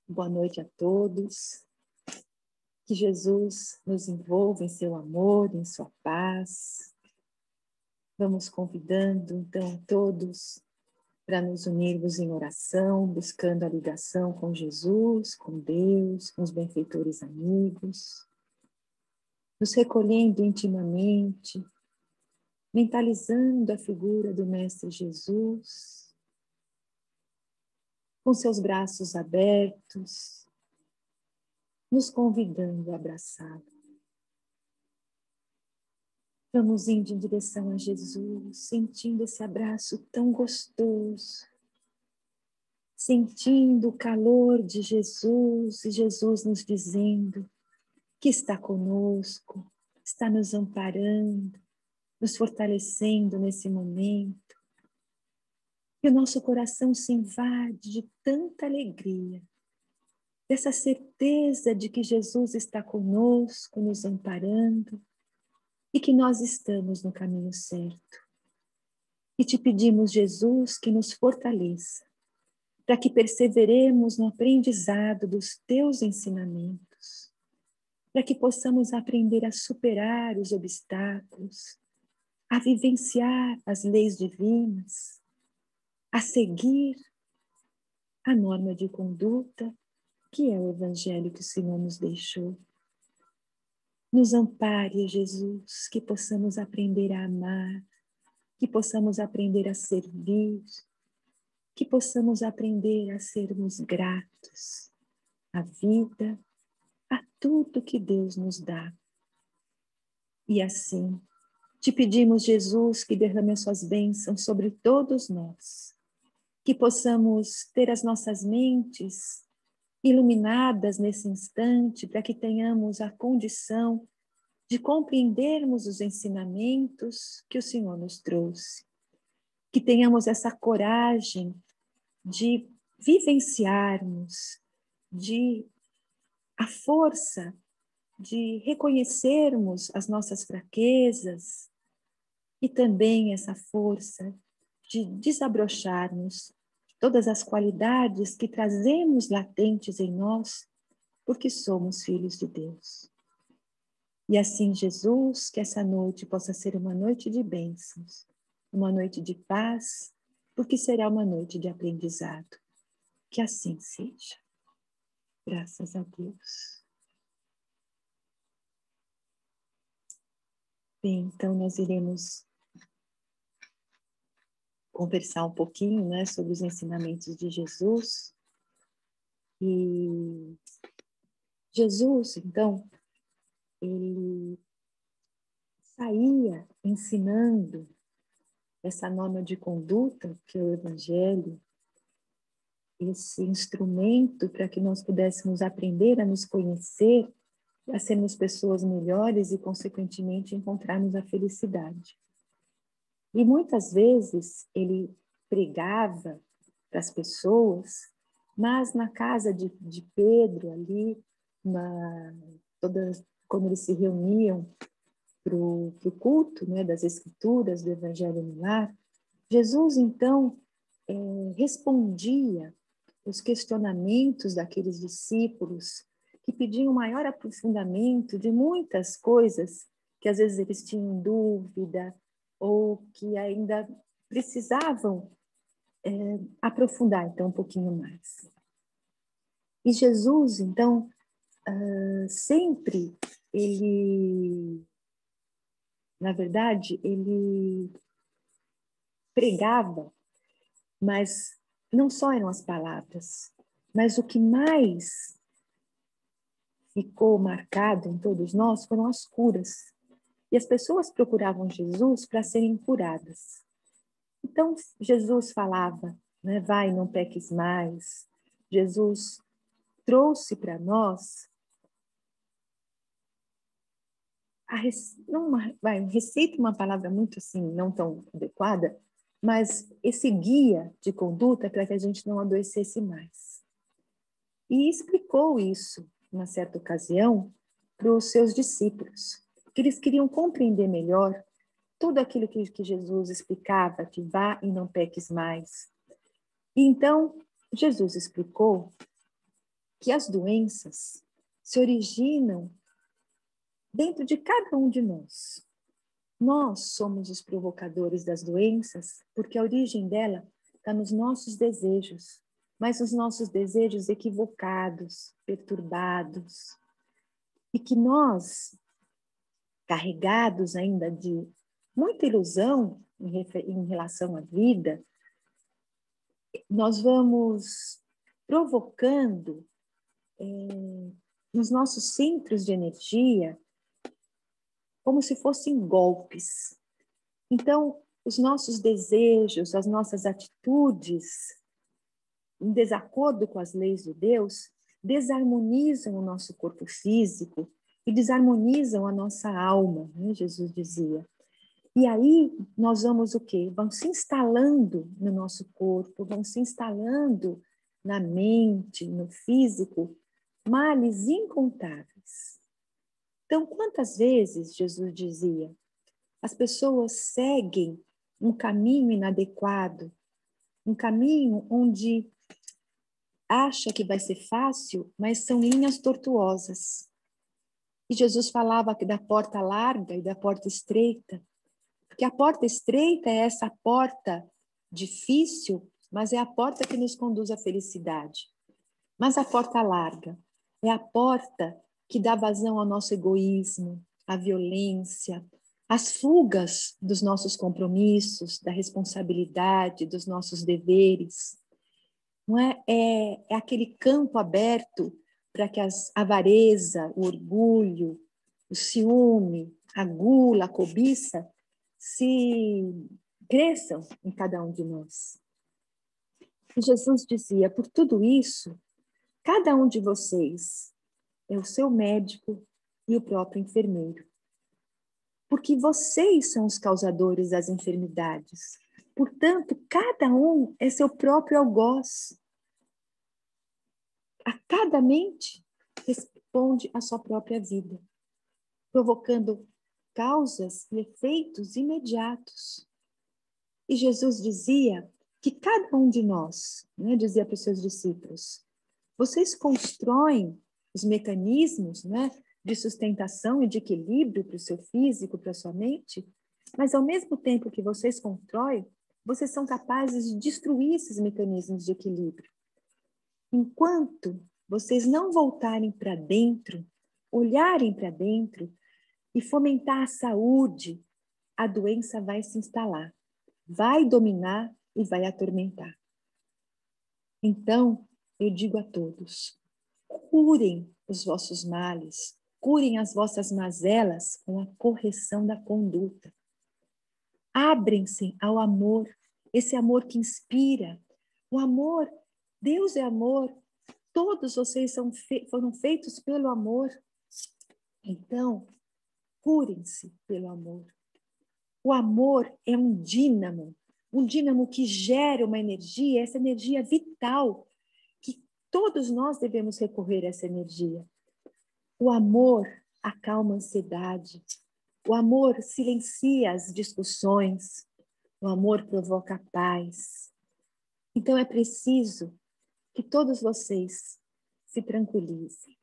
Boa noite a todos. Que Jesus nos envolva em seu amor, em sua paz. Vamos convidando, então, todos para nos unirmos em oração, buscando a ligação com Jesus, com Deus, com os benfeitores amigos, nos recolhendo intimamente, mentalizando a figura do Mestre Jesus, com seus braços abertos, nos convidando a abraçá-lo. Vamos indo em direção a Jesus, sentindo esse abraço tão gostoso, sentindo o calor de Jesus e Jesus nos dizendo que está conosco, está nos amparando, nos fortalecendo nesse momento. E o nosso coração se invade de tanta alegria, dessa certeza de que Jesus está conosco, nos amparando, e que nós estamos no caminho certo. E te pedimos, Jesus, que nos fortaleça, para que perseveremos no aprendizado dos teus ensinamentos, para que possamos aprender a superar os obstáculos, a vivenciar as leis divinas, a seguir a norma de conduta, que é o Evangelho que o Senhor nos deixou. Nos ampare, Jesus, que possamos aprender a amar, que possamos aprender a servir, que possamos aprender a sermos gratos à vida, a tudo que Deus nos dá. E assim, te pedimos, Jesus, que derrame as suas bênçãos sobre todos nós, que possamos ter as nossas mentes iluminadas nesse instante, para que tenhamos a condição de compreendermos os ensinamentos que o Senhor nos trouxe. Que tenhamos essa coragem de vivenciarmos, de a força de reconhecermos as nossas fraquezas e também essa força de desabrocharmos todas as qualidades que trazemos latentes em nós, porque somos filhos de Deus. E assim, Jesus, que essa noite possa ser uma noite de bênçãos, uma noite de paz, porque será uma noite de aprendizado. Que assim seja. Graças a Deus. Bem, então nós iremos conversar um pouquinho, né, sobre os ensinamentos de Jesus. E Jesus, então, ele saía ensinando essa norma de conduta, que é o Evangelho, esse instrumento para que nós pudéssemos aprender a nos conhecer, a sermos pessoas melhores e, consequentemente, encontrarmos a felicidade. E muitas vezes ele pregava para as pessoas, mas na casa de Pedro, ali, quando eles se reuniam para o culto, né, das Escrituras, do Evangelho no Lar, Jesus, então, respondia os questionamentos daqueles discípulos que pediam maior aprofundamento de muitas coisas que às vezes eles tinham dúvida ou que ainda precisavam aprofundar então um pouquinho mais. E Jesus, então, sempre ele, na verdade, ele pregava, mas não só eram as palavras, mas o que mais ficou marcado em todos nós foram as curas. E as pessoas procuravam Jesus para serem curadas. Então, Jesus falava, né, vai, não peques mais. Jesus trouxe para nós receita, uma palavra muito assim, não tão adequada, mas esse guia de conduta para que a gente não adoecesse mais. E explicou isso, numa certa ocasião, para os seus discípulos, que eles queriam compreender melhor tudo aquilo que Jesus explicava, que vá e não peques mais. E então, Jesus explicou que as doenças se originam dentro de cada um de nós. Nós somos os provocadores das doenças, porque a origem dela está nos nossos desejos, mas os nossos desejos equivocados, perturbados, e que nós, carregados ainda de muita ilusão em relação à vida, nós vamos provocando nos nossos centros de energia como se fossem golpes. Então, os nossos desejos, as nossas atitudes, em desacordo com as leis de Deus, desarmonizam o nosso corpo físico e desarmonizam a nossa alma, né? Jesus dizia. E aí nós vamos o quê? Vamos se instalando no nosso corpo, vamos se instalando na mente, no físico, males incontáveis. Então, quantas vezes Jesus dizia, as pessoas seguem um caminho inadequado, um caminho onde acha que vai ser fácil, mas são linhas tortuosas. E Jesus falava da porta larga e da porta estreita, porque a porta estreita é essa porta difícil, mas é a porta que nos conduz à felicidade. Mas a porta larga é a porta que dá vazão ao nosso egoísmo, à violência, às fugas dos nossos compromissos, da responsabilidade, dos nossos deveres. Não é? É aquele campo aberto para que a avareza, o orgulho, o ciúme, a gula, a cobiça se cresçam em cada um de nós. E Jesus dizia, por tudo isso, cada um de vocês é o seu médico e o próprio enfermeiro. Porque vocês são os causadores das enfermidades. Portanto, cada um é seu próprio algoz. A cada mente responde à sua própria vida, provocando causas e efeitos imediatos. E Jesus dizia que cada um de nós, né, dizia para os seus discípulos, vocês constroem os mecanismos, né, de sustentação e de equilíbrio para o seu físico, para a sua mente, mas ao mesmo tempo que vocês constroem, vocês são capazes de destruir esses mecanismos de equilíbrio. Enquanto vocês não voltarem para dentro, olharem para dentro e fomentar a saúde, a doença vai se instalar, vai dominar e vai atormentar. Então, eu digo a todos, curem os vossos males, curem as vossas mazelas com a correção da conduta. Abrem-se ao amor, esse amor que inspira. O amor, Deus é amor, todos vocês foram feitos pelo amor. Então, curem-se pelo amor. O amor é um dínamo que gera uma energia, essa energia vital, que todos nós devemos recorrer a essa energia. O amor acalma a ansiedade, o amor silencia as discussões, o amor provoca a paz. Então é preciso que todos vocês se tranquilizem,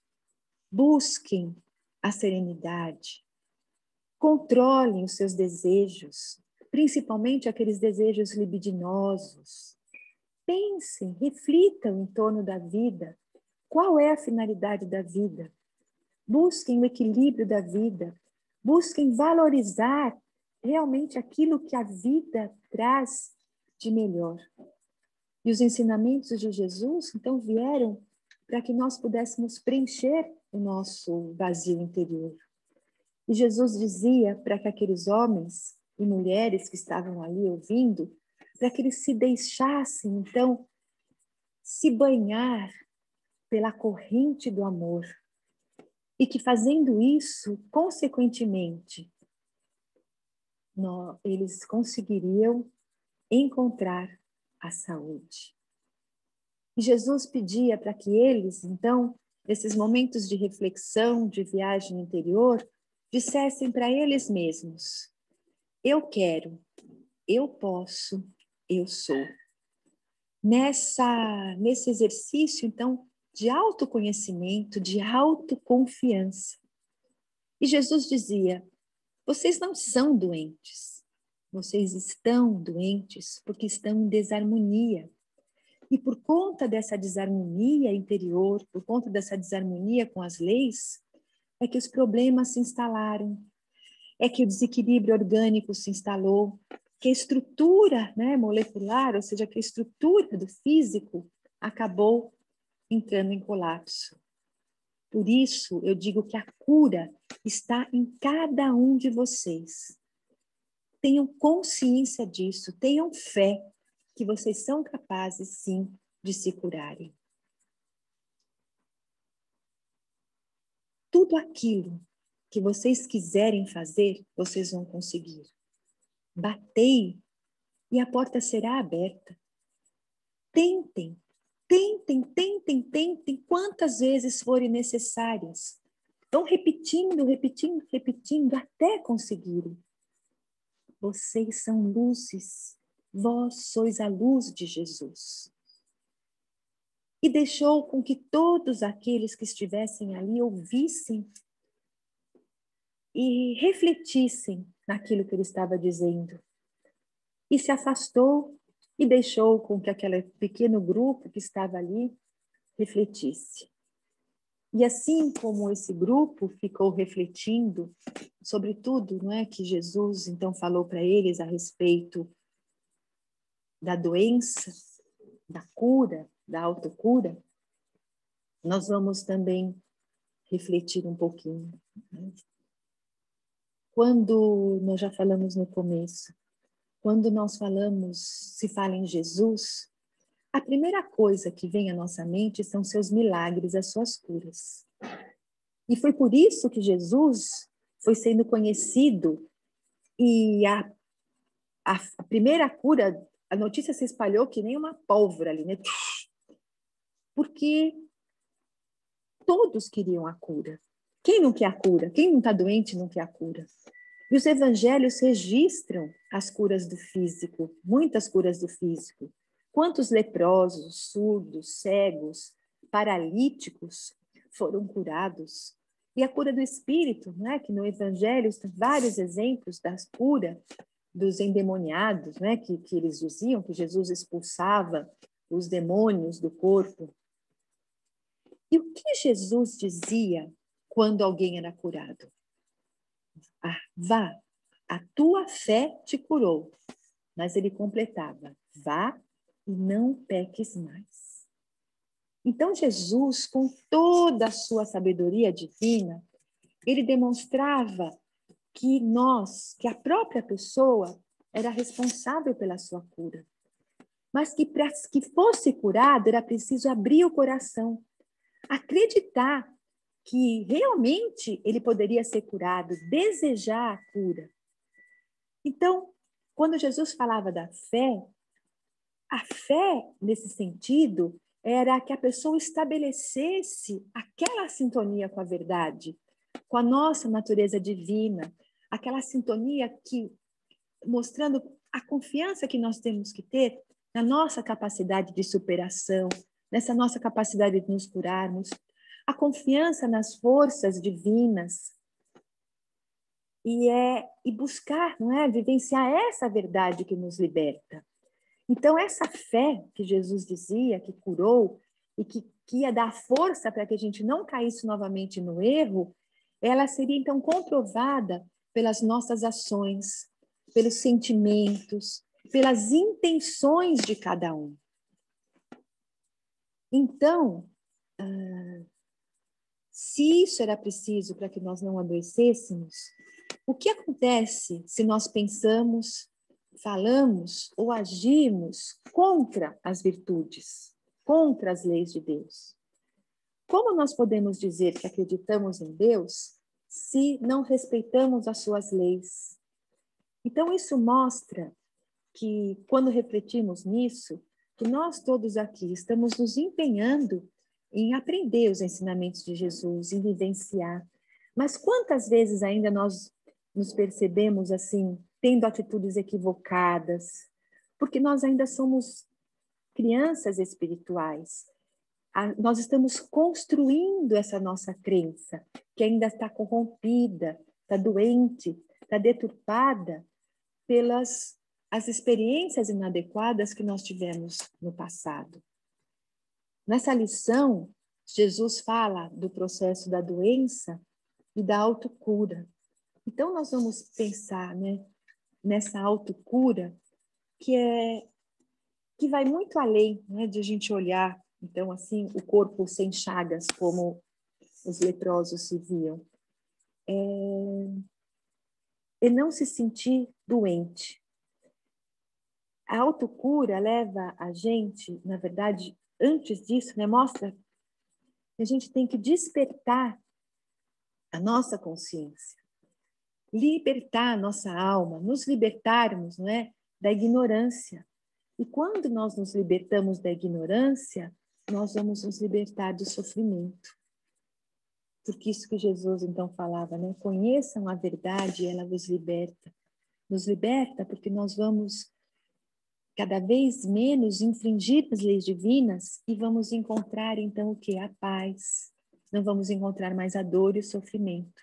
busquem a serenidade, controlem os seus desejos, principalmente aqueles desejos libidinosos. Pensem, reflitam em torno da vida. Qual é a finalidade da vida? Busquem o equilíbrio da vida. Busquem valorizar realmente aquilo que a vida traz de melhor. E os ensinamentos de Jesus, então, vieram para que nós pudéssemos preencher o nosso vazio interior. E Jesus dizia para que aqueles homens e mulheres que estavam ali ouvindo, para que eles se deixassem, então, se banhar pela corrente do amor. E que fazendo isso, consequentemente, eles conseguiriam encontrar a saúde. E Jesus pedia para que eles, então, nesses momentos de reflexão, de viagem interior, dissessem para eles mesmos: eu quero, eu posso, eu sou. Nesse exercício, então, de autoconhecimento, de autoconfiança. E Jesus dizia: vocês não são doentes, vocês estão doentes porque estão em desarmonia. E por conta dessa desarmonia interior, por conta dessa desarmonia com as leis, é que os problemas se instalaram, é que o desequilíbrio orgânico se instalou, que a estrutura, né, molecular, ou seja, que a estrutura do físico acabou entrando em colapso. Por isso, eu digo que a cura está em cada um de vocês. Tenham consciência disso, tenham fé que vocês são capazes, sim, de se curarem. Tudo aquilo que vocês quiserem fazer, vocês vão conseguir. Batei e a porta será aberta. Tentem, tentem, tentem, tentem quantas vezes forem necessárias. Vão repetindo, repetindo, repetindo até conseguirem. Vocês são luzes, vós sois a luz de Jesus. E deixou com que todos aqueles que estivessem ali ouvissem e refletissem naquilo que ele estava dizendo. E se afastou e deixou com que aquele pequeno grupo que estava ali refletisse. E assim como esse grupo ficou refletindo sobre tudo, não é, que Jesus então falou para eles a respeito da doença, da cura, da autocura, nós vamos também refletir um pouquinho. Quando nós já falamos no começo, quando nós se fala em Jesus, a primeira coisa que vem à nossa mente são seus milagres, as suas curas. E foi por isso que Jesus foi sendo conhecido e a primeira cura, a notícia se espalhou que nem uma pólvora ali, né? Porque todos queriam a cura. Quem não quer a cura? Quem não está doente não quer a cura. E os evangelhos registram as curas do físico, muitas curas do físico. Quantos leprosos, surdos, cegos, paralíticos foram curados? E a cura do espírito, né? Que no evangelho tem vários exemplos da cura dos endemoniados, né? Que eles diziam que Jesus expulsava os demônios do corpo. E o que Jesus dizia quando alguém era curado? Ah, vá, a tua fé te curou. Mas ele completava: vá e não peques mais. Então Jesus, com toda a sua sabedoria divina, ele demonstrava que a própria pessoa era responsável pela sua cura. Mas que para que fosse curado era preciso abrir o coração, acreditar que realmente ele poderia ser curado, desejar a cura. Então, quando Jesus falava da fé, a fé, nesse sentido, era que a pessoa estabelecesse aquela sintonia com a verdade, com a nossa natureza divina, aquela sintonia que, mostrando a confiança que nós temos que ter na nossa capacidade de superação, nessa nossa capacidade de nos curarmos, a confiança nas forças divinas e buscar, não é, vivenciar essa verdade que nos liberta. Então essa fé que Jesus dizia que curou e que ia dar força para que a gente não caísse novamente no erro, ela seria então comprovada pelas nossas ações, pelos sentimentos, pelas intenções de cada um. Então, se isso era preciso para que nós não adoecêssemos, o que acontece se nós pensamos, falamos ou agimos contra as virtudes, contra as leis de Deus? Como nós podemos dizer que acreditamos em Deus se não respeitamos as suas leis? Então, isso mostra que, quando refletimos nisso, que nós todos aqui estamos nos empenhando em aprender os ensinamentos de Jesus, em vivenciar. Mas quantas vezes ainda nós nos percebemos assim, tendo atitudes equivocadas? Porque nós ainda somos crianças espirituais. nós estamos construindo essa nossa crença, que ainda está corrompida, está doente, está deturpada pelas as experiências inadequadas que nós tivemos no passado. Nessa lição, Jesus fala do processo da doença e da autocura. Então, nós vamos pensar, né, nessa autocura que vai muito além, né, de a gente olhar, então, assim, o corpo sem chagas, como os leprosos se viam. E não se sentir doente. A autocura leva a gente, na verdade, antes disso, né, mostra que a gente tem que despertar a nossa consciência, libertar a nossa alma, nos libertarmos, não é, da ignorância. E quando nós nos libertamos da ignorância, nós vamos nos libertar do sofrimento. Porque isso que Jesus então falava, né? Conheçam a verdade e ela vos liberta. Nos liberta porque nós vamos cada vez menos infringir as leis divinas e vamos encontrar então o que? A paz. Não vamos encontrar mais a dor e o sofrimento.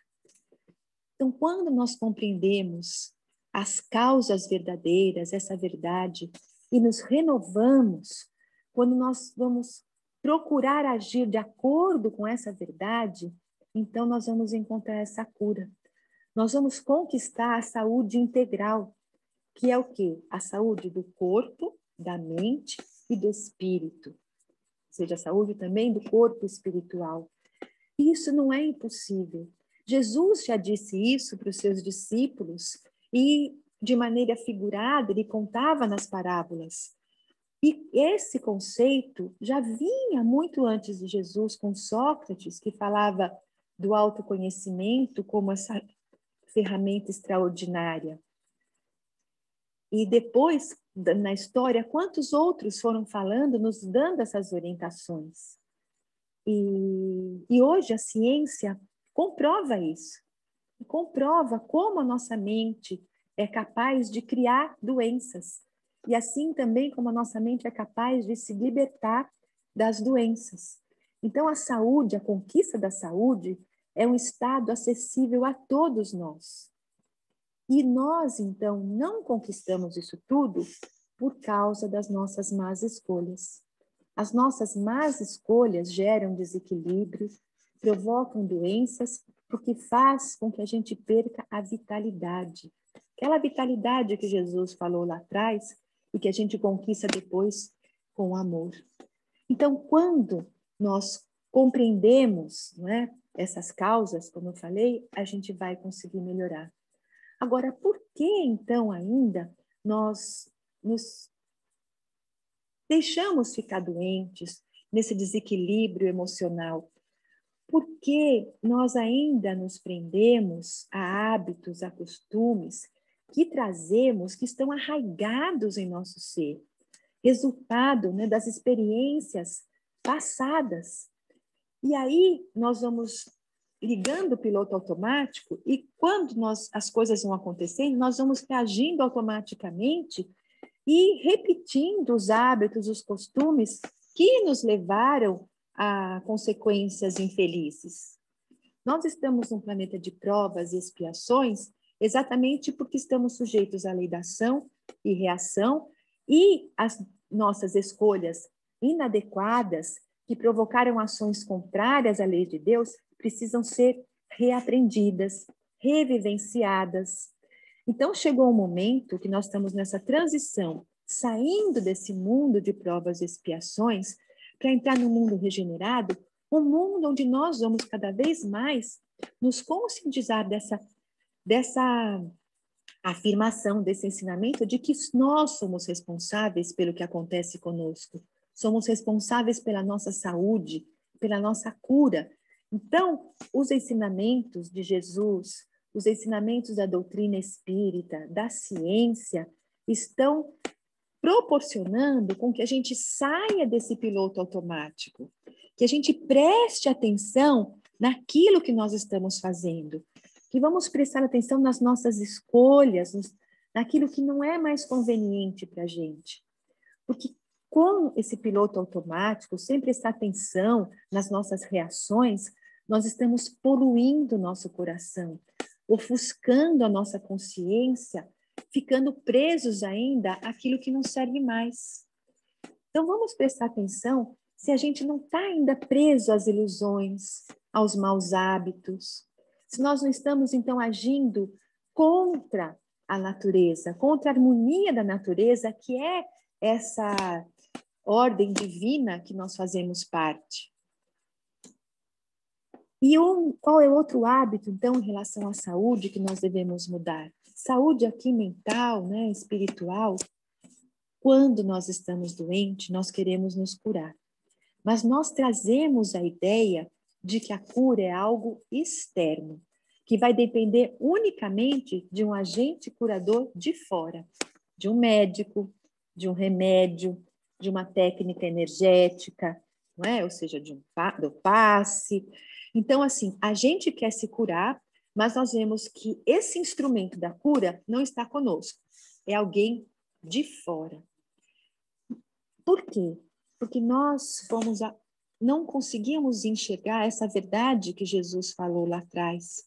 Então, quando nós compreendemos as causas verdadeiras, essa verdade, e nos renovamos, quando nós vamos procurar agir de acordo com essa verdade, então nós vamos encontrar essa cura. Nós vamos conquistar a saúde integral, que é o quê? A saúde do corpo, da mente e do espírito. Ou seja, a saúde também do corpo espiritual. E isso não é impossível. Jesus já disse isso para os seus discípulos e, de maneira figurada, ele contava nas parábolas. E esse conceito já vinha muito antes de Jesus com Sócrates, que falava do autoconhecimento como essa ferramenta extraordinária. E depois, na história, quantos outros foram falando, nos dando essas orientações? E hoje a ciência comprova isso. Comprova como a nossa mente é capaz de criar doenças. E assim também como a nossa mente é capaz de se libertar das doenças. Então, a saúde, a conquista da saúde, é um estado acessível a todos nós. E nós, então, não conquistamos isso tudo por causa das nossas más escolhas. As nossas más escolhas geram desequilíbrio, provocam doenças, porque faz com que a gente perca a vitalidade. Aquela vitalidade que Jesus falou lá atrás e que a gente conquista depois com o amor. Então, quando nós compreendemos, não é, essas causas, como eu falei, a gente vai conseguir melhorar. Agora, por que então ainda nós nos deixamos ficar doentes nesse desequilíbrio emocional? Porque nós ainda nos prendemos a hábitos, a costumes que trazemos, que estão arraigados em nosso ser, resultado, né, das experiências passadas. E aí nós vamos ligando o piloto automático e quando as coisas vão acontecendo, nós vamos reagindo automaticamente e repetindo os hábitos, os costumes que nos levaram a consequências infelizes. Nós estamos num planeta de provas e expiações exatamente porque estamos sujeitos à lei da ação e reação e as nossas escolhas inadequadas que provocaram ações contrárias à lei de Deus precisam ser reaprendidas, revivenciadas. Então, chegou o momento que nós estamos nessa transição, saindo desse mundo de provas e expiações, para entrar no mundo regenerado, um mundo onde nós vamos cada vez mais nos conscientizar dessa afirmação, desse ensinamento de que nós somos responsáveis pelo que acontece conosco, somos responsáveis pela nossa saúde, pela nossa cura. Então, os ensinamentos de Jesus, os ensinamentos da doutrina espírita, da ciência, estão proporcionando com que a gente saia desse piloto automático, que a gente preste atenção naquilo que nós estamos fazendo, que vamos prestar atenção nas nossas escolhas, naquilo que não é mais conveniente para a gente. Porque com esse piloto automático, sem prestar atenção nas nossas reações, nós estamos poluindo o nosso coração, ofuscando a nossa consciência, ficando presos ainda àquilo que não serve mais. Então, vamos prestar atenção se a gente não está ainda preso às ilusões, aos maus hábitos, se nós não estamos, então, agindo contra a natureza, contra a harmonia da natureza, que é essa ordem divina que nós fazemos parte. E qual é outro hábito, então, em relação à saúde que nós devemos mudar? Saúde aqui mental, né, espiritual. Quando nós estamos doentes, nós queremos nos curar. Mas nós trazemos a ideia de que a cura é algo externo, que vai depender unicamente de um agente curador de fora, de um médico, de um remédio, de uma técnica energética, não é? Ou seja, do passe. Então, assim, a gente quer se curar, mas nós vemos que esse instrumento da cura não está conosco, é alguém de fora. Por quê? Porque nós não conseguimos enxergar essa verdade que Jesus falou lá atrás.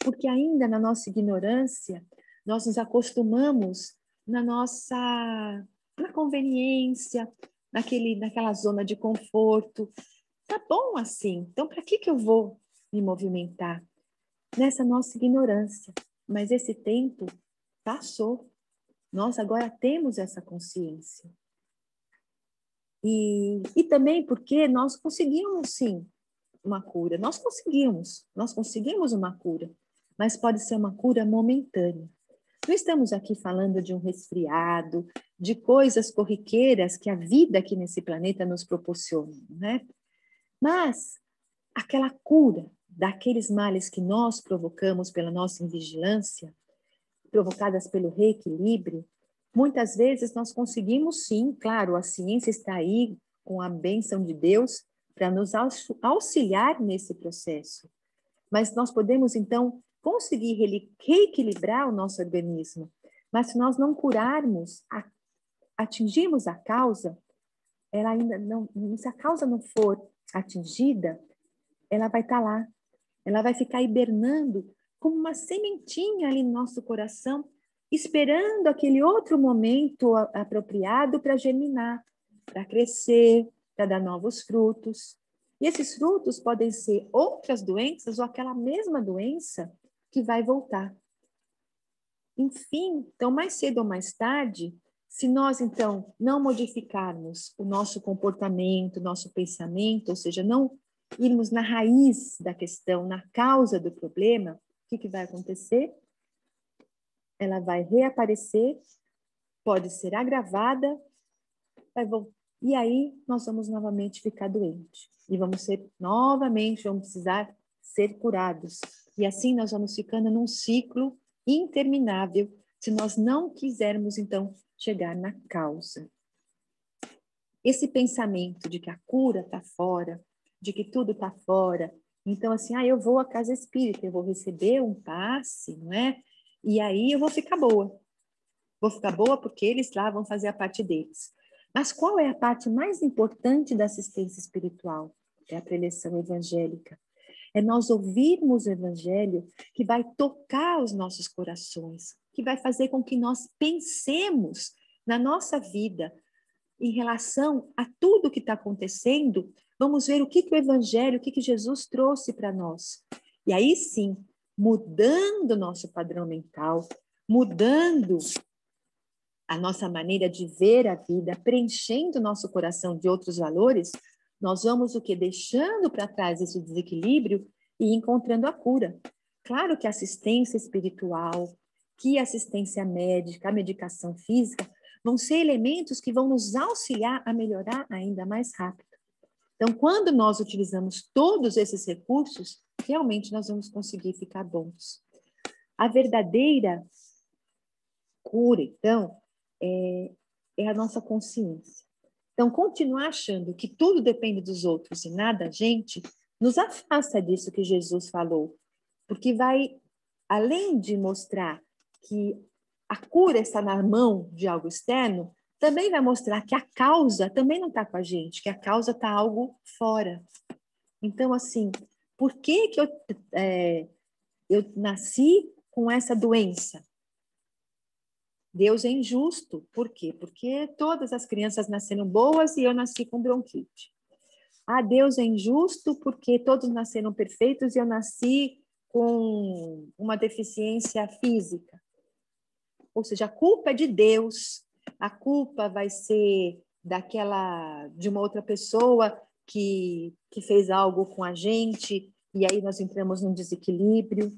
Porque ainda na nossa ignorância, nós nos acostumamos na conveniência, naquela zona de conforto. Tá bom assim, então para que eu vou me movimentar? Nessa nossa ignorância. Mas esse tempo passou. Nós agora temos essa consciência. E também porque nós conseguimos, sim, uma cura. Nós conseguimos uma cura, mas pode ser uma cura momentânea. Não estamos aqui falando de um resfriado, de coisas corriqueiras que a vida aqui nesse planeta nos proporciona, né? Mas aquela cura daqueles males que nós provocamos pela nossa invigilância, provocadas pelo reequilíbrio, muitas vezes nós conseguimos sim, claro, a ciência está aí com a bênção de Deus para nos auxiliar nesse processo. Mas nós podemos, então, conseguir reequilibrar o nosso organismo. Mas se nós não curarmos, atingirmos a causa, ela ainda não, se a causa não for atingida, ela vai estar lá, ela vai ficar hibernando como uma sementinha ali no nosso coração, esperando aquele outro momento apropriado para germinar, para crescer, para dar novos frutos. E esses frutos podem ser outras doenças ou aquela mesma doença que vai voltar. Enfim, então, mais cedo ou mais tarde, se nós, então, não modificarmos o nosso comportamento, nosso pensamento, ou seja, não irmos na raiz da questão, na causa do problema, o que vai acontecer? Ela vai reaparecer, pode ser agravada, e aí nós vamos novamente ficar doentes. E vamos precisar ser curados. E assim nós vamos ficando num ciclo interminável, se nós não quisermos, então, chegar na causa. Esse pensamento de que a cura está fora, de que tudo está fora, então assim, eu vou à casa espírita, eu vou receber um passe, não é? E aí eu vou ficar boa. Vou ficar boa porque eles lá vão fazer a parte deles. Mas qual é a parte mais importante da assistência espiritual? É a preleção evangélica. É nós ouvirmos o evangelho que vai tocar os nossos corações, que vai fazer com que nós pensemos na nossa vida em relação a tudo que está acontecendo. Vamos ver o que o evangelho, o que Jesus trouxe para nós. E aí sim, mudando o nosso padrão mental, mudando a nossa maneira de ver a vida, preenchendo o nosso coração de outros valores, nós vamos o quê? Deixando para trás esse desequilíbrio e encontrando a cura. Claro que a assistência espiritual, que a assistência médica, a medicação física, vão ser elementos que vão nos auxiliar a melhorar ainda mais rápido. Então, quando nós utilizamos todos esses recursos, realmente nós vamos conseguir ficar bons. A verdadeira cura, então, é a nossa consciência. Então, continuar achando que tudo depende dos outros e nada da gente, nos afasta disso que Jesus falou, porque vai, além de mostrar que a cura está na mão de algo externo, também vai mostrar que a causa também não está com a gente, que a causa está algo fora. Então, assim, por que que eu nasci com essa doença? Deus é injusto. Por quê? Porque todas as crianças nasceram boas e eu nasci com bronquite. Ah, Deus é injusto porque todos nasceram perfeitos e eu nasci com uma deficiência física. Ou seja, a culpa é de Deus. A culpa vai ser de uma outra pessoa que fez algo com a gente e aí nós entramos num desequilíbrio.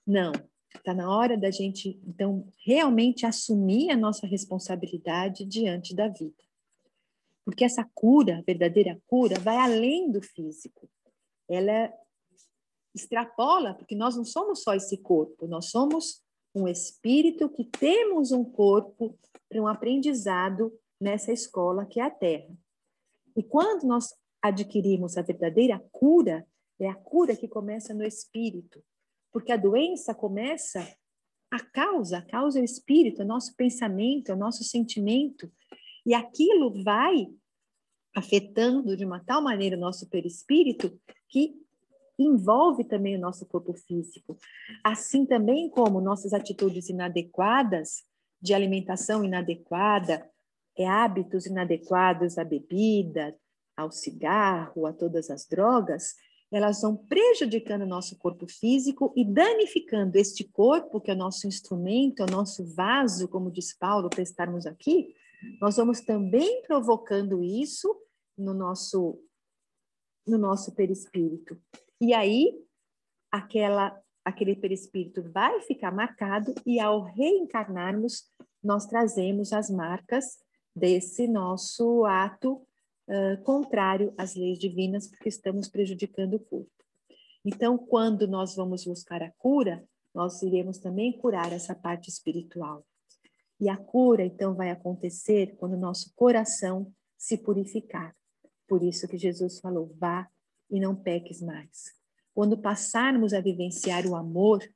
Não. Está na hora da gente, então, realmente assumir a nossa responsabilidade diante da vida. Porque essa cura, a verdadeira cura, vai além do físico. Ela extrapola, porque nós não somos só esse corpo, nós somos um espírito que temos um corpo para um aprendizado nessa escola que é a Terra. E quando nós adquirimos a verdadeira cura, é a cura que começa no espírito. Porque a doença começa, a causa é o espírito, é o nosso pensamento, é o nosso sentimento. E aquilo vai afetando de uma tal maneira o nosso perispírito que envolve também o nosso corpo físico. Assim também como nossas atitudes inadequadas, de alimentação inadequada, hábitos inadequados à bebida, ao cigarro, a todas as drogas, elas vão prejudicando o nosso corpo físico e danificando este corpo, que é o nosso instrumento, é o nosso vaso, como diz Paulo, para estarmos aqui, nós vamos também provocando isso no nosso perispírito. E aí, aquele perispírito vai ficar marcado e ao reencarnarmos, nós trazemos as marcas desse nosso ato contrário às leis divinas, porque estamos prejudicando o corpo. Então, quando nós vamos buscar a cura, nós iremos também curar essa parte espiritual. E a cura, então, vai acontecer quando o nosso coração se purificar. Por isso que Jesus falou, vá e não peques mais. Quando passarmos a vivenciar o amor,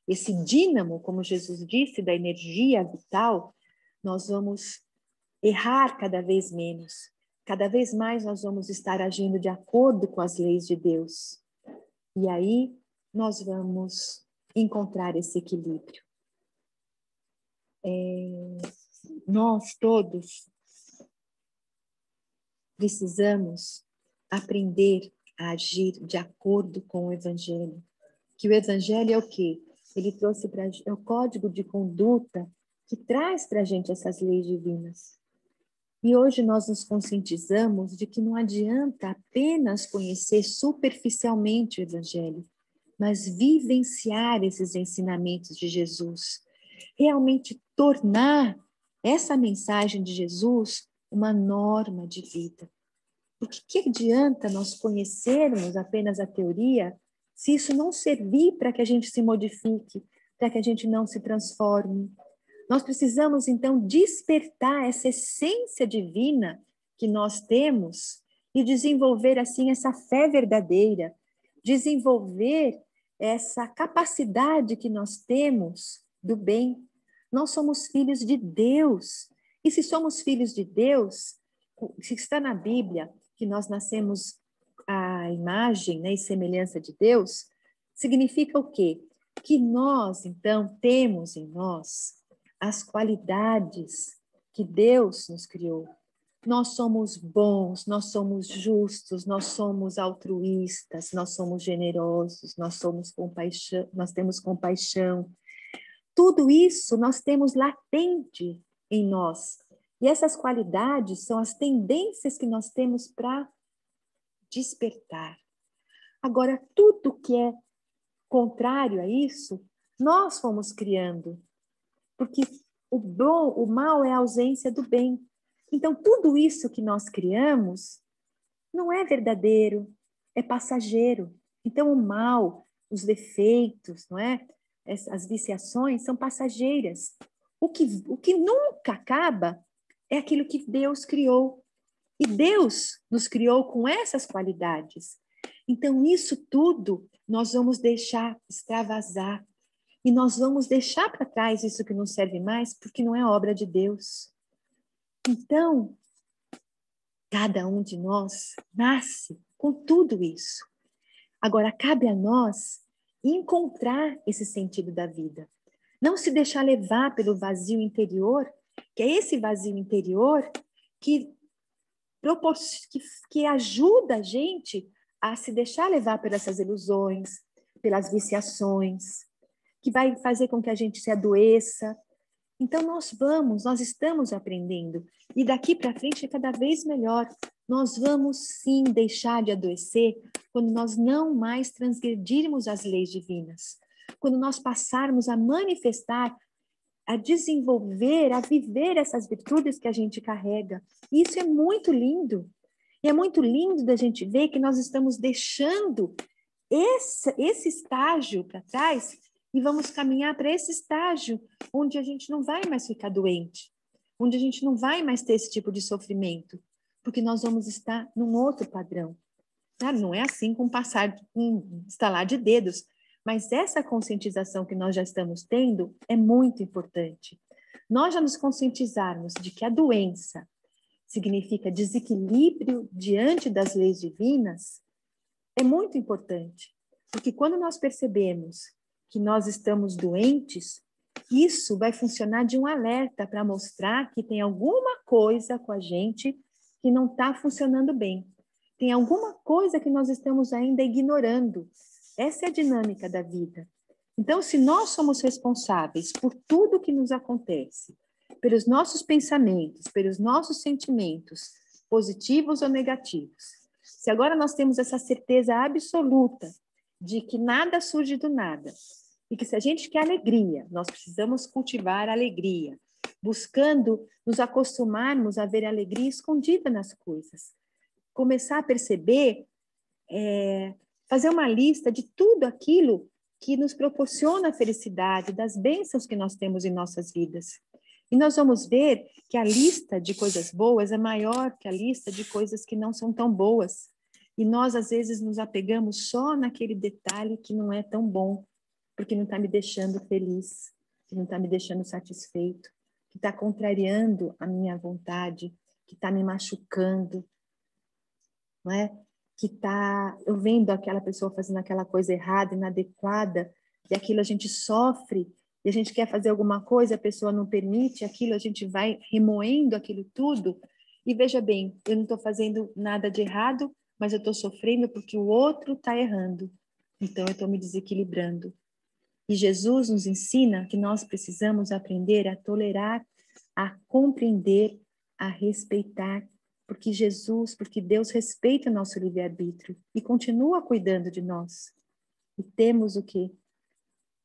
esse dínamo, como Jesus disse, da energia vital, nós vamos errar cada vez menos. Cada vez mais nós vamos estar agindo de acordo com as leis de Deus. E aí nós vamos encontrar esse equilíbrio. Nós todos precisamos aprender a agir de acordo com o Evangelho. Que o Evangelho é o quê? Ele trouxe para é o código de conduta que traz para a gente essas leis divinas. E hoje nós nos conscientizamos de que não adianta apenas conhecer superficialmente o Evangelho, mas vivenciar esses ensinamentos de Jesus. Realmente tornar essa mensagem de Jesus uma norma de vida. Porque que adianta nós conhecermos apenas a teoria se isso não servir para que a gente se modifique, para que a gente não se transforme? Nós precisamos, então, despertar essa essência divina que nós temos e desenvolver, assim, essa fé verdadeira, desenvolver essa capacidade que nós temos do bem. Nós somos filhos de Deus. E se somos filhos de Deus, se está na Bíblia que nós nascemos à imagem, né, e semelhança de Deus, significa o quê? Que nós, então, temos em nós as qualidades que Deus nos criou. Nós somos bons, nós somos justos, nós somos altruístas, nós somos generosos, nós temos compaixão. Tudo isso nós temos latente em nós. E essas qualidades são as tendências que nós temos para despertar. Agora, tudo que é contrário a isso, nós fomos criando. Porque o mal é a ausência do bem. Então, tudo isso que nós criamos não é verdadeiro, é passageiro. Então, o mal, os defeitos, não é? As viciações são passageiras. O que nunca acaba é aquilo que Deus criou. E Deus nos criou com essas qualidades. Então, isso tudo nós vamos deixar extravasar. E nós vamos deixar para trás isso que não serve mais, porque não é obra de Deus. Então, cada um de nós nasce com tudo isso. Agora, cabe a nós encontrar esse sentido da vida. Não se deixar levar pelo vazio interior, que é esse vazio interior que ajuda a gente a se deixar levar por essas ilusões, pelas viciações, que vai fazer com que a gente se adoeça. Então, nós estamos aprendendo. E daqui para frente é cada vez melhor. Nós vamos sim deixar de adoecer quando nós não mais transgredirmos as leis divinas. Quando nós passarmos a manifestar, a desenvolver, a viver essas virtudes que a gente carrega. E isso é muito lindo. E é muito lindo da gente ver que nós estamos deixando esse estágio para trás e vamos caminhar para esse estágio onde a gente não vai mais ficar doente, onde a gente não vai mais ter esse tipo de sofrimento, porque nós vamos estar num outro padrão. Sabe? Não é assim com passar, com estalar de dedos, mas essa conscientização que nós já estamos tendo é muito importante. Nós já nos conscientizarmos de que a doença significa desequilíbrio diante das leis divinas é muito importante, porque quando nós percebemos que nós estamos doentes, isso vai funcionar de um alerta para mostrar que tem alguma coisa com a gente que não está funcionando bem. Tem alguma coisa que nós estamos ainda ignorando. Essa é a dinâmica da vida. Então, se nós somos responsáveis por tudo que nos acontece, pelos nossos pensamentos, pelos nossos sentimentos, positivos ou negativos, se agora nós temos essa certeza absoluta de que nada surge do nada, e que se a gente quer alegria, nós precisamos cultivar a alegria, buscando nos acostumarmos a ver a alegria escondida nas coisas. Começar a perceber, fazer uma lista de tudo aquilo que nos proporciona a felicidade, das bênçãos que nós temos em nossas vidas. E nós vamos ver que a lista de coisas boas é maior que a lista de coisas que não são tão boas. E nós, às vezes, nos apegamos só naquele detalhe que não é tão bom, porque não está me deixando feliz, que não está me deixando satisfeito, que está contrariando a minha vontade, que está me machucando, não é? Que está eu vendo aquela pessoa fazendo aquela coisa errada, inadequada, e aquilo a gente sofre, e a gente quer fazer alguma coisa, a pessoa não permite aquilo, a gente vai remoendo aquilo tudo. E veja bem, eu não estou fazendo nada de errado, mas eu estou sofrendo porque o outro está errando. Então, eu estou me desequilibrando. E Jesus nos ensina que nós precisamos aprender a tolerar, a compreender, a respeitar, porque Deus respeita o nosso livre-arbítrio e continua cuidando de nós. E temos o quê?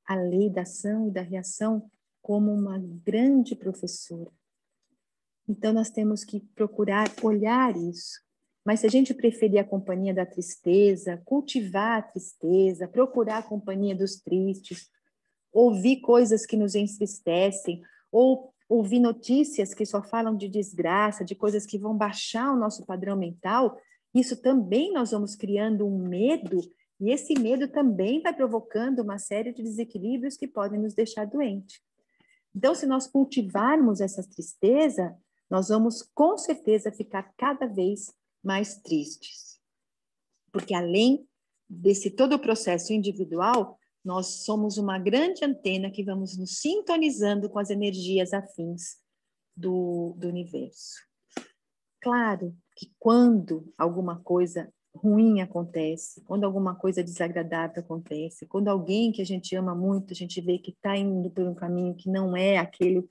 A lei da ação e da reação como uma grande professora. Então, nós temos que procurar olhar isso. Mas se a gente preferir a companhia da tristeza, cultivar a tristeza, procurar a companhia dos tristes, ouvir coisas que nos entristecem, ou ouvir notícias que só falam de desgraça, de coisas que vão baixar o nosso padrão mental, isso também nós vamos criando um medo, e esse medo também vai provocando uma série de desequilíbrios que podem nos deixar doentes. Então, se nós cultivarmos essa tristeza, nós vamos com certeza ficar cada vez mais tristes. Porque além desse todo o processo individual, nós somos uma grande antena que vamos nos sintonizando com as energias afins do universo. Claro que quando alguma coisa ruim acontece, quando alguma coisa desagradável acontece, quando alguém que a gente ama muito, a gente vê que está indo por um caminho que não é aquele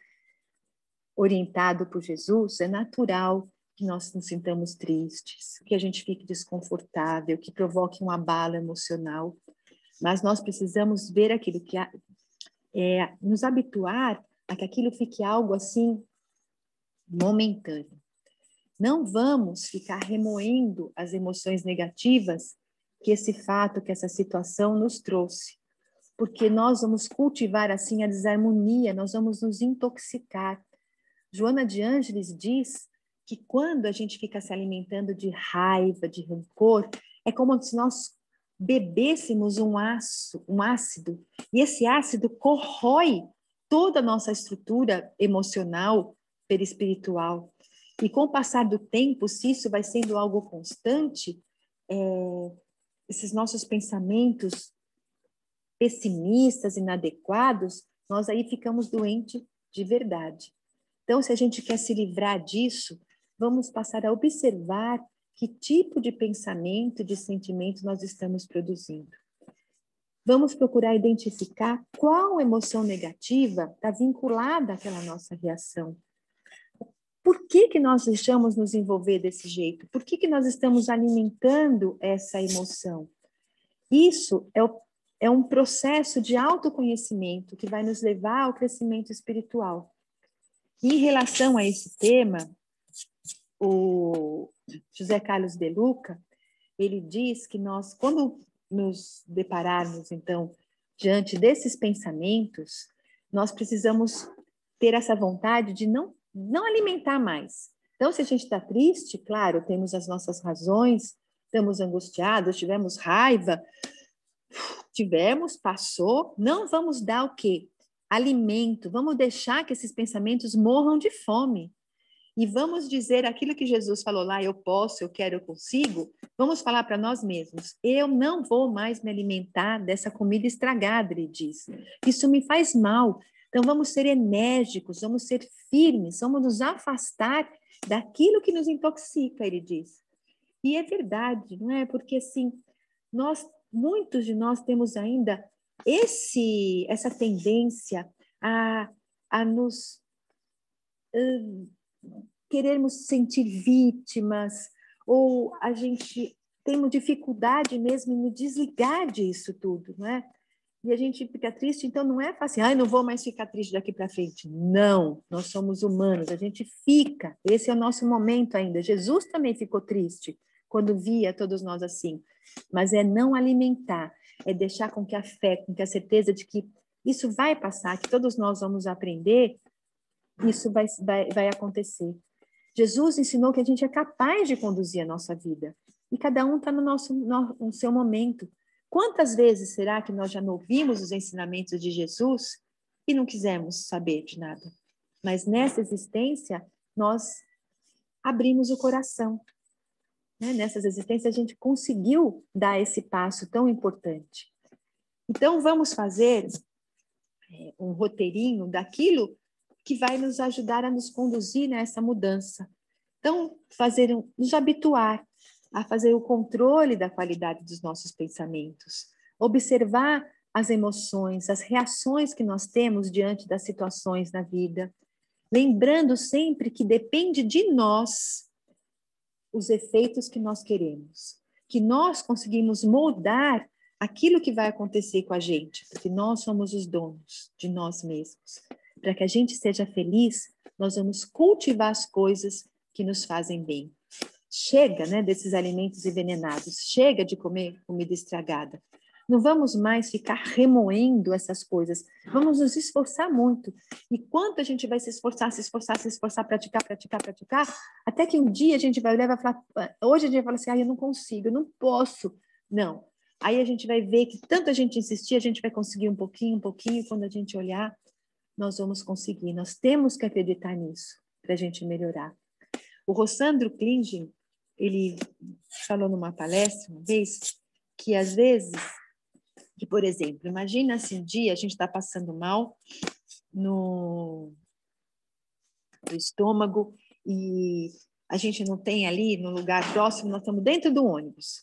orientado por Jesus, é natural que nós nos sintamos tristes, que a gente fique desconfortável, que provoque um abalo emocional. Mas nós precisamos ver aquilo que nos habituar a que aquilo fique algo assim momentâneo. Não vamos ficar remoendo as emoções negativas que esse fato, que essa situação nos trouxe, porque nós vamos cultivar assim a desarmonia, nós vamos nos intoxicar. Joana de Ângeles diz que quando a gente fica se alimentando de raiva, de rancor, é como se nós bebêssemos um ácido, e esse ácido corrói toda a nossa estrutura emocional, perispiritual. E com o passar do tempo, se isso vai sendo algo constante, esses nossos pensamentos pessimistas, inadequados, nós aí ficamos doentes de verdade. Então, se a gente quer se livrar disso, vamos passar a observar que tipo de pensamento, de sentimento nós estamos produzindo. Vamos procurar identificar qual emoção negativa está vinculada àquela nossa reação. Por que nós deixamos nos envolver desse jeito? Por que nós estamos alimentando essa emoção? Isso é um processo de autoconhecimento que vai nos levar ao crescimento espiritual. Em relação a esse tema, o José Carlos de Luca, ele diz que nós, quando nos depararmos, então, diante desses pensamentos, nós precisamos ter essa vontade de não alimentar mais. Então, se a gente está triste, claro, temos as nossas razões, estamos angustiados, tivemos raiva, passou, não vamos dar o quê? Alimento, vamos deixar que esses pensamentos morram de fome. E vamos dizer aquilo que Jesus falou lá, eu posso, eu quero, eu consigo, vamos falar para nós mesmos, eu não vou mais me alimentar dessa comida estragada, ele diz. Isso me faz mal. Então vamos ser enérgicos, vamos ser firmes, vamos nos afastar daquilo que nos intoxica, ele diz. E é verdade, não é? Porque assim, muitos de nós temos ainda essa tendência a nos querermos sentir vítimas, ou a gente temos dificuldade mesmo em nos desligar disso tudo, não é? E a gente fica triste, então não é fácil, não vou mais ficar triste daqui para frente. Não, nós somos humanos, a gente fica, esse é o nosso momento ainda. Jesus também ficou triste quando via todos nós assim, mas é não alimentar, é deixar com que a fé, com que a certeza de que isso vai passar, que todos nós vamos aprender, isso vai acontecer. Jesus ensinou que a gente é capaz de conduzir a nossa vida, e cada um está no seu momento. Quantas vezes será que nós já não ouvimos os ensinamentos de Jesus e não quisemos saber de nada? Mas nessa existência, nós abrimos o coração. Né? Nessas existências, a gente conseguiu dar esse passo tão importante. Então, vamos fazer um roteirinho daquilo que vai nos ajudar a nos conduzir nessa mudança. Então, nos habituar a fazer o controle da qualidade dos nossos pensamentos, observar as emoções, as reações que nós temos diante das situações na vida, lembrando sempre que depende de nós os efeitos que nós queremos, que nós conseguimos moldar aquilo que vai acontecer com a gente, porque nós somos os donos de nós mesmos. Para que a gente seja feliz, nós vamos cultivar as coisas que nos fazem bem. Chega, né, desses alimentos envenenados, chega de comer comida estragada. Não vamos mais ficar remoendo essas coisas, vamos nos esforçar muito. E quanto a gente vai se esforçar, praticar, até que um dia a gente vai olhar e vai falar, hoje a gente vai falar assim, eu não consigo, eu não posso. Não. Aí a gente vai ver que tanto a gente insistir, a gente vai conseguir um pouquinho, quando a gente olhar, nós vamos conseguir. Nós temos que acreditar nisso para a gente melhorar. O Rossandro Klingen, ele falou numa palestra uma vez que às vezes, que por exemplo, imagina assim, um dia a gente está passando mal no estômago e a gente não tem ali no lugar próximo, nós estamos dentro do ônibus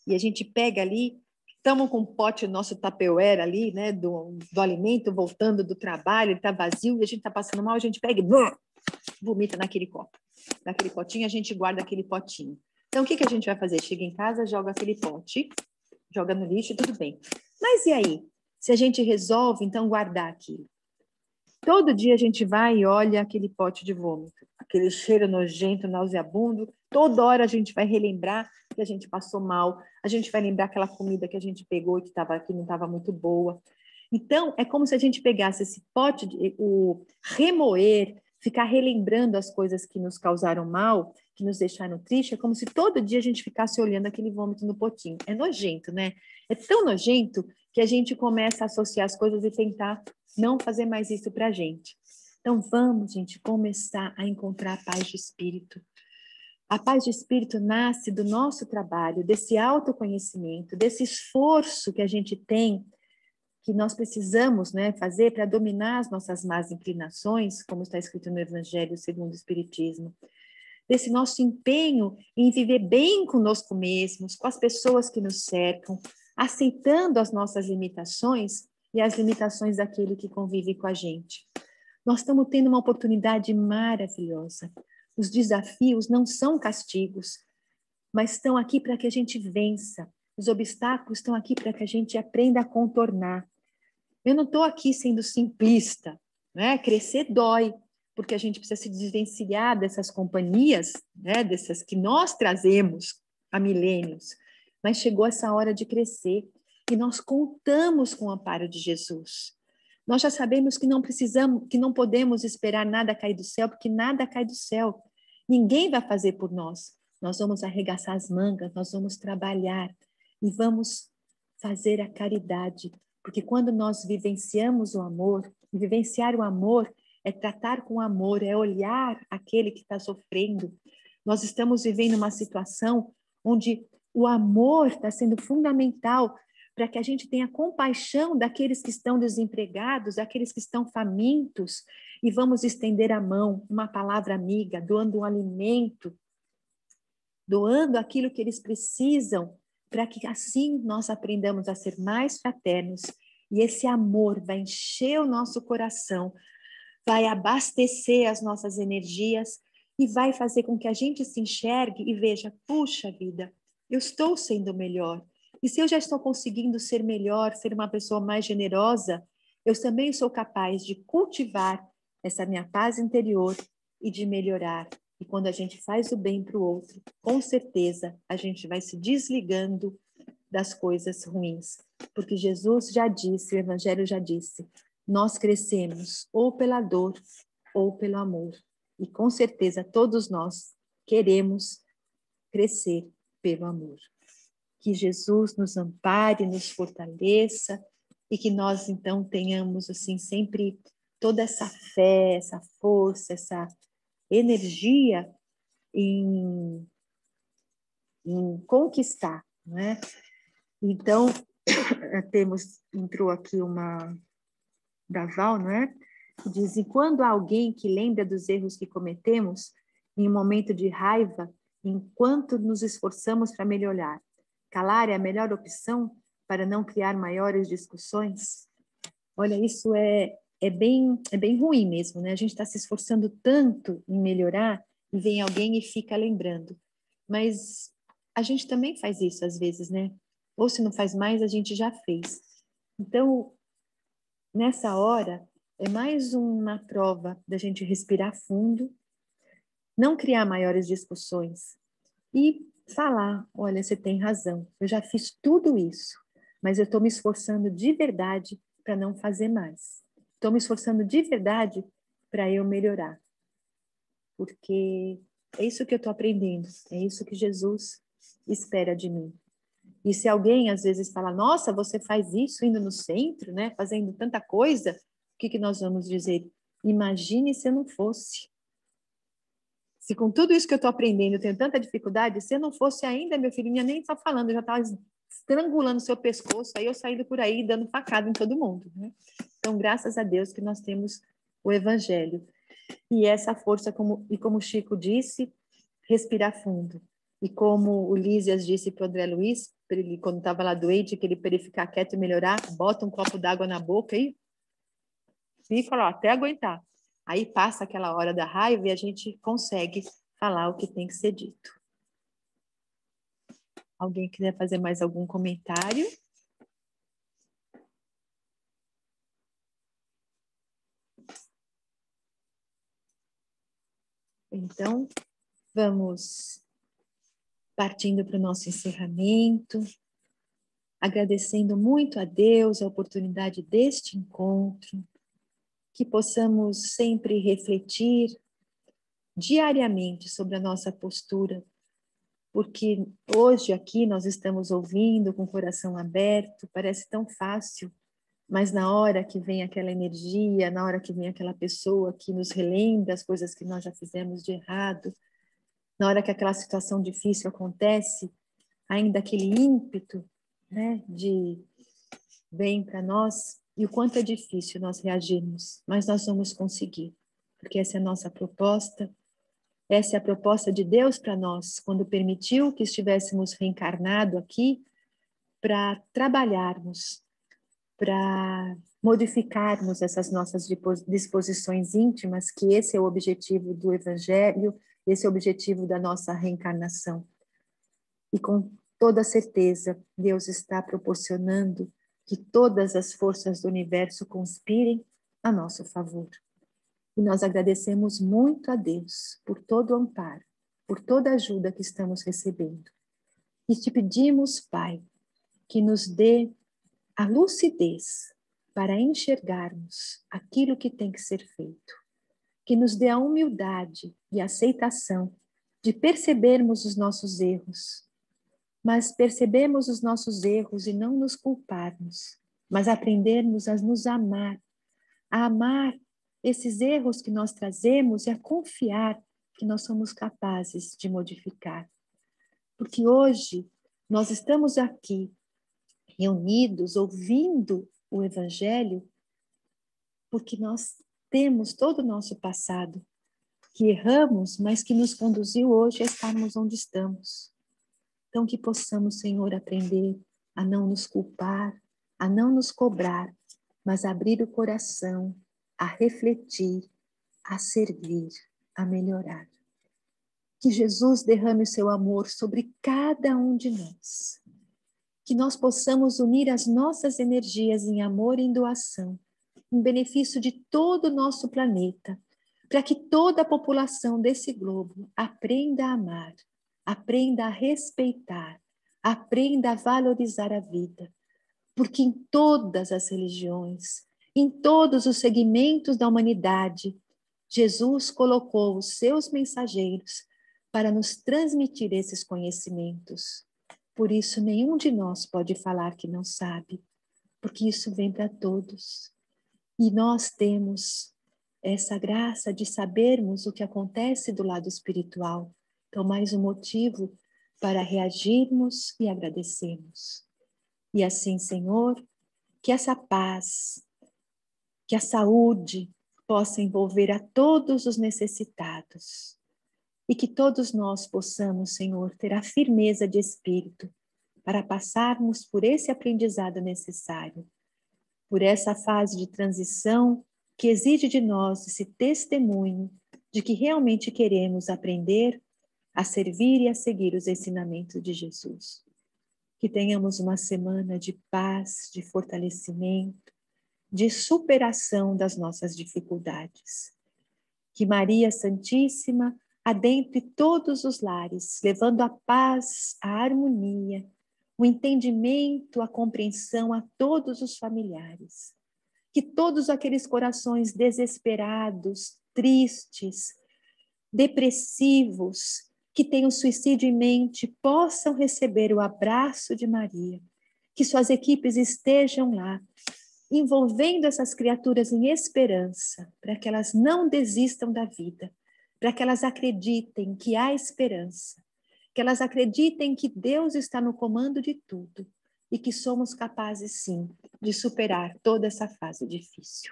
e a gente pega ali, estamos com um pote, nosso Tupperware ali, né, do alimento, voltando do trabalho, ele está vazio e a gente está passando mal, a gente pega e vomita naquele copo. Naquele potinho, a gente guarda aquele potinho. Então, o que a gente vai fazer? Chega em casa, joga aquele pote, joga no lixo, tudo bem. Mas e aí? Se a gente resolve, então, guardar aquilo? Todo dia a gente vai e olha aquele pote de vômito, aquele cheiro nojento, nauseabundo. Toda hora a gente vai relembrar que a gente passou mal, a gente vai lembrar aquela comida que a gente pegou e que não estava muito boa. Então, é como se a gente pegasse esse pote, o remoer, ficar relembrando as coisas que nos causaram mal, que nos deixaram triste, é como se todo dia a gente ficasse olhando aquele vômito no potinho. É nojento, né? É tão nojento que a gente começa a associar as coisas e tentar não fazer mais isso para a gente. Então vamos, gente, começar a encontrar a paz de espírito. A paz de espírito nasce do nosso trabalho, desse autoconhecimento, desse esforço que a gente tem, que nós precisamos, né, fazer para dominar as nossas más inclinações, como está escrito no Evangelho segundo o Espiritismo. Desse nosso empenho em viver bem conosco mesmos, com as pessoas que nos cercam, aceitando as nossas limitações e as limitações daquele que convive com a gente. Nós estamos tendo uma oportunidade maravilhosa. Os desafios não são castigos, mas estão aqui para que a gente vença. Os obstáculos estão aqui para que a gente aprenda a contornar. Eu não estou aqui sendo simplista, né? Crescer dói, porque a gente precisa se desvencilhar dessas companhias, né? Dessas que nós trazemos há milênios. Mas chegou essa hora de crescer e nós contamos com o amparo de Jesus. Nós já sabemos que não precisamos, que não podemos esperar nada cair do céu, porque nada cai do céu. Ninguém vai fazer por nós. Nós vamos arregaçar as mangas, nós vamos trabalhar e vamos fazer a caridade. Porque quando nós vivenciamos o amor, e vivenciar o amor é tratar com amor, é olhar aquele que está sofrendo. Nós estamos vivendo uma situação onde o amor está sendo fundamental para que a gente tenha compaixão daqueles que estão desempregados, daqueles que estão famintos, e vamos estender a mão, uma palavra amiga, doando um alimento, doando aquilo que eles precisam, para que assim nós aprendamos a ser mais fraternos, e esse amor vai encher o nosso coração, vai abastecer as nossas energias e vai fazer com que a gente se enxergue e veja, puxa vida, eu estou sendo melhor. E se eu já estou conseguindo ser melhor, ser uma pessoa mais generosa, eu também sou capaz de cultivar essa minha paz interior e de melhorar. E quando a gente faz o bem para o outro, com certeza a gente vai se desligando das coisas ruins. Porque Jesus já disse, o Evangelho já disse, nós crescemos ou pela dor ou pelo amor. E com certeza todos nós queremos crescer pelo amor. Que Jesus nos ampare, nos fortaleça e que nós então tenhamos assim sempre toda essa fé, essa força, essa energia em conquistar, né? Então, entrou aqui uma da Val, não é? Que diz, e quando há alguém que lembra dos erros que cometemos, em um momento de raiva, enquanto nos esforçamos para melhorar, calar é a melhor opção para não criar maiores discussões? Olha, isso é bem ruim mesmo, né? A gente está se esforçando tanto em melhorar e vem alguém e fica lembrando. Mas a gente também faz isso às vezes, né? Ou se não faz mais, a gente já fez. Então, nessa hora, é mais uma prova da gente respirar fundo, não criar maiores discussões e falar, olha, você tem razão, eu já fiz tudo isso, mas eu estou me esforçando de verdade para não fazer mais. Estou me esforçando de verdade para eu melhorar. Porque é isso que eu estou aprendendo, é isso que Jesus espera de mim. E se alguém às vezes fala, nossa, você faz isso indo no centro, né, fazendo tanta coisa, o que nós vamos dizer? Imagine se eu não fosse. Se com tudo isso que eu estou aprendendo eu tenho tanta dificuldade, se eu não fosse ainda, meu filhinho, nem está falando, eu já estava estrangulando seu pescoço, aí eu saindo por aí dando facada em todo mundo, né? Então, graças a Deus que nós temos o Evangelho. E essa força, como o Chico disse, respirar fundo. E como o Lísias disse para o André Luiz, ele, quando estava lá doente, que ele, para ele ficar quieto e melhorar, bota um copo d'água na boca e fica lá, até aguentar. Aí passa aquela hora da raiva e a gente consegue falar o que tem que ser dito. Alguém quiser fazer mais algum comentário? Então, vamos partindo para o nosso encerramento, agradecendo muito a Deus a oportunidade deste encontro, que possamos sempre refletir diariamente sobre a nossa postura, porque hoje aqui nós estamos ouvindo com o coração aberto, parece tão fácil, Mas na hora que vem aquela energia, na hora que vem aquela pessoa que nos relembra as coisas que nós já fizemos de errado, na hora que aquela situação difícil acontece, ainda aquele ímpeto, né, de bem para nós, e o quanto é difícil nós reagirmos, mas nós vamos conseguir, porque essa é a nossa proposta, essa é a proposta de Deus para nós, quando permitiu que estivéssemos reencarnado aqui, para trabalharmos, para modificarmos essas nossas disposições íntimas, que esse é o objetivo do Evangelho, esse é o objetivo da nossa reencarnação. E com toda certeza, Deus está proporcionando que todas as forças do universo conspirem a nosso favor. E nós agradecemos muito a Deus por todo o amparo, por toda a ajuda que estamos recebendo. E te pedimos, Pai, que nos dê a lucidez para enxergarmos aquilo que tem que ser feito, que nos dê a humildade e a aceitação de percebermos os nossos erros, mas percebemos os nossos erros e não nos culparmos, mas aprendermos a nos amar, a amar esses erros que nós trazemos e a confiar que nós somos capazes de modificar. Porque hoje nós estamos aqui reunidos, ouvindo o Evangelho, porque nós temos todo o nosso passado, que erramos, mas que nos conduziu hoje a estarmos onde estamos. Então, que possamos, Senhor, aprender a não nos culpar, a não nos cobrar, mas abrir o coração, a refletir, a servir, a melhorar. Que Jesus derrame o seu amor sobre cada um de nós. Que nós possamos unir as nossas energias em amor e em doação, em benefício de todo o nosso planeta, para que toda a população desse globo aprenda a amar, aprenda a respeitar, aprenda a valorizar a vida. Porque em todas as religiões, em todos os segmentos da humanidade, Jesus colocou os seus mensageiros para nos transmitir esses conhecimentos. Por isso, nenhum de nós pode falar que não sabe, porque isso vem para todos. E nós temos essa graça de sabermos o que acontece do lado espiritual. Então, mais um motivo para reagirmos e agradecermos. E assim, Senhor, que essa paz, que a saúde possa envolver a todos os necessitados. E que todos nós possamos, Senhor, ter a firmeza de espírito para passarmos por esse aprendizado necessário, por essa fase de transição que exige de nós esse testemunho de que realmente queremos aprender a servir e a seguir os ensinamentos de Jesus. Que tenhamos uma semana de paz, de fortalecimento, de superação das nossas dificuldades. Que Maria Santíssima adentre todos os lares, levando a paz, a harmonia, o entendimento, a compreensão a todos os familiares. Que todos aqueles corações desesperados, tristes, depressivos, que têm o suicídio em mente, possam receber o abraço de Maria. Que suas equipes estejam lá, envolvendo essas criaturas em esperança, para que elas não desistam da vida, para que elas acreditem que há esperança, que elas acreditem que Deus está no comando de tudo e que somos capazes, sim, de superar toda essa fase difícil.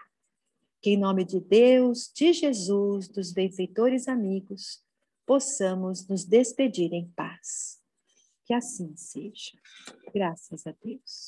Que em nome de Deus, de Jesus, dos benfeitores amigos, possamos nos despedir em paz. Que assim seja. Graças a Deus.